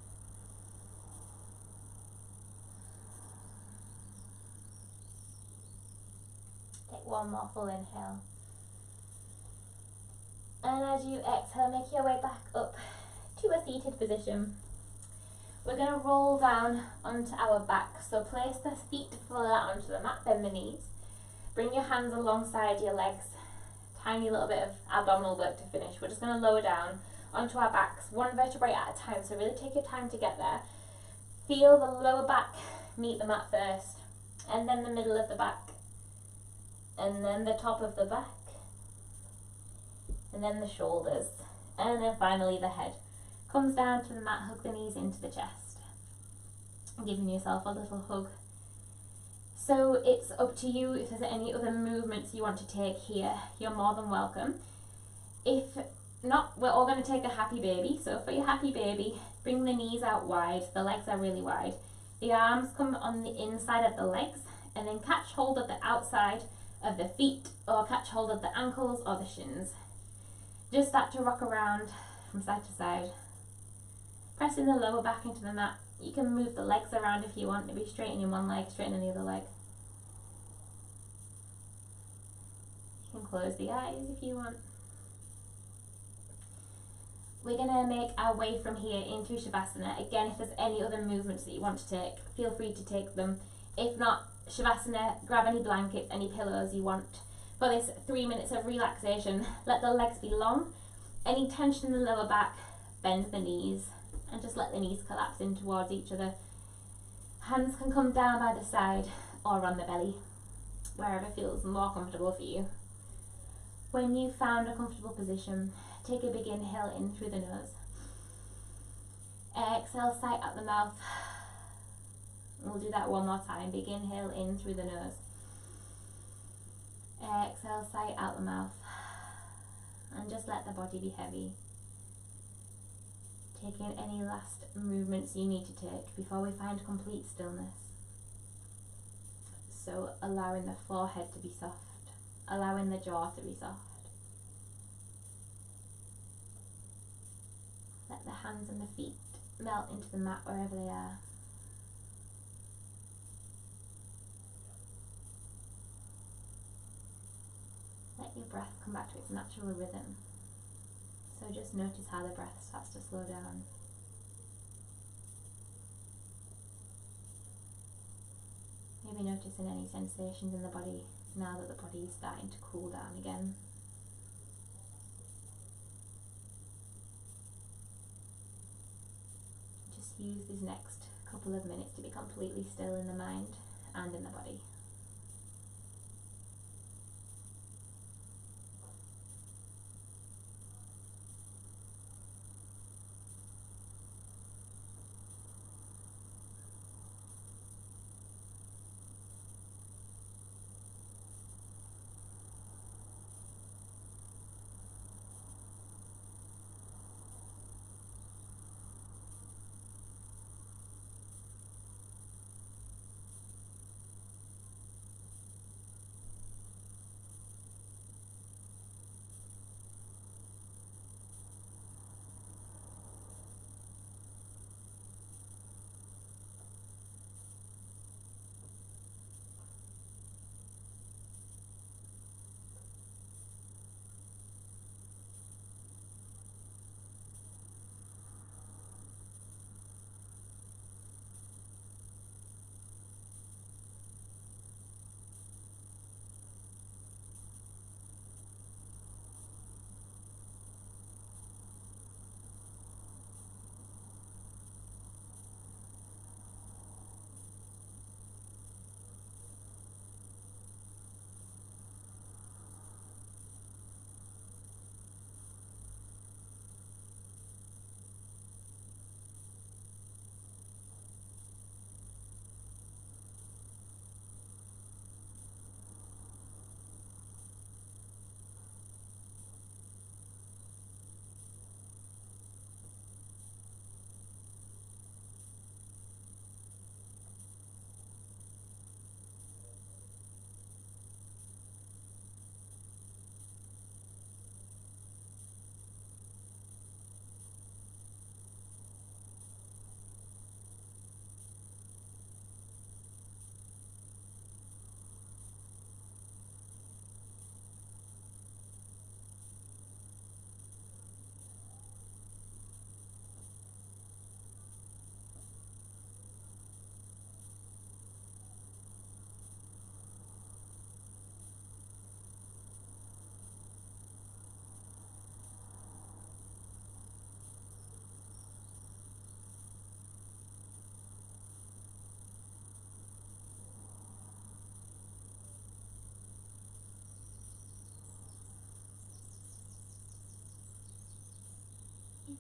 Take one more full inhale. And as you exhale, make your way back up to a seated position. We're going to roll down onto our back. So place the feet flat onto the mat, bend the knees. Bring your hands alongside your legs. Tiny little bit of abdominal work to finish. We're just going to lower down onto our backs, one vertebrae at a time. So really take your time to get there. Feel the lower back meet the mat first, and then the middle of the back, and then the top of the back, and then the shoulders, and then finally the head. Comes down to the mat, hug the knees into the chest. Giving yourself a little hug. So it's up to you if there's any other movements you want to take here. You're more than welcome. If not, we're all going to take a happy baby. So for your happy baby, bring the knees out wide. The legs are really wide. The arms come on the inside of the legs and then catch hold of the outside of the feet or catch hold of the ankles or the shins. Just start to rock around from side to side. Pressing the lower back into the mat. You can move the legs around if you want. Maybe straighten in one leg, straighten in the other leg. You can close the eyes if you want. We're going to make our way from here into Shavasana. Again, if there's any other movements that you want to take, feel free to take them. If not, Shavasana, grab any blankets, any pillows you want. For this 3 minutes of relaxation, let the legs be long. Any tension in the lower back, bend the knees, and just let the knees collapse in towards each other. Hands can come down by the side or on the belly, wherever feels more comfortable for you. When you've found a comfortable position, take a big inhale in through the nose. Exhale, sight out the mouth. We'll do that one more time. Big inhale in through the nose. Exhale, sight out the mouth. And just let the body be heavy. Taking any last movements you need to take before we find complete stillness. So allowing the forehead to be soft. Allowing the jaw to be soft. Let the hands and the feet melt into the mat wherever they are. Let your breath come back to its natural rhythm. So just notice how the breath starts to slow down. Maybe noticing any sensations in the body now that the body is starting to cool down again. Just use these next couple of minutes to be completely still in the mind and in the body.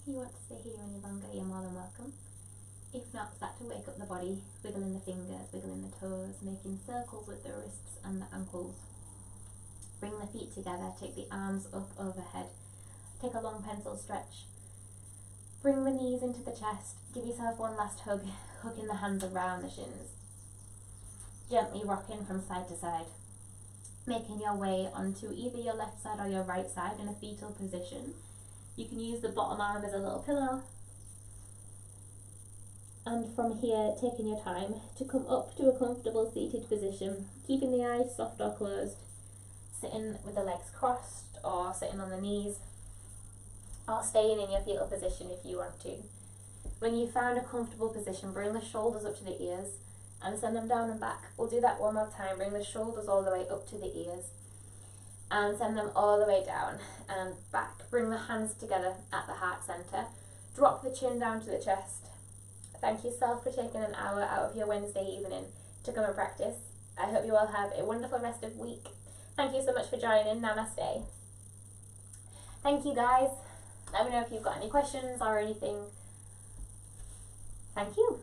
you want to stay here any longer, you're more than welcome. If not, start to wake up the body, wiggling the fingers, wiggling the toes, making circles with the wrists and the ankles. Bring the feet together, take the arms up overhead, take a long pencil stretch. Bring the knees into the chest, give yourself one last hug, hooking the hands around the shins. Gently rocking from side to side, making your way onto either your left side or your right side in a fetal position. You can use the bottom arm as a little pillow. And from here, taking your time to come up to a comfortable seated position, keeping the eyes soft or closed, sitting with the legs crossed or sitting on the knees, or staying in your fetal position if you want to. When you've found a comfortable position, bring the shoulders up to the ears and send them down and back. We'll do that one more time. Bring the shoulders all the way up to the ears and send them all the way down and back. Bring the hands together at the heart center. Drop the chin down to the chest. Thank yourself for taking an hour out of your Wednesday evening to come and practice. I hope you all have a wonderful rest of week. Thank you so much for joining. Namaste. Thank you, guys. Let me know if you've got any questions or anything. Thank you.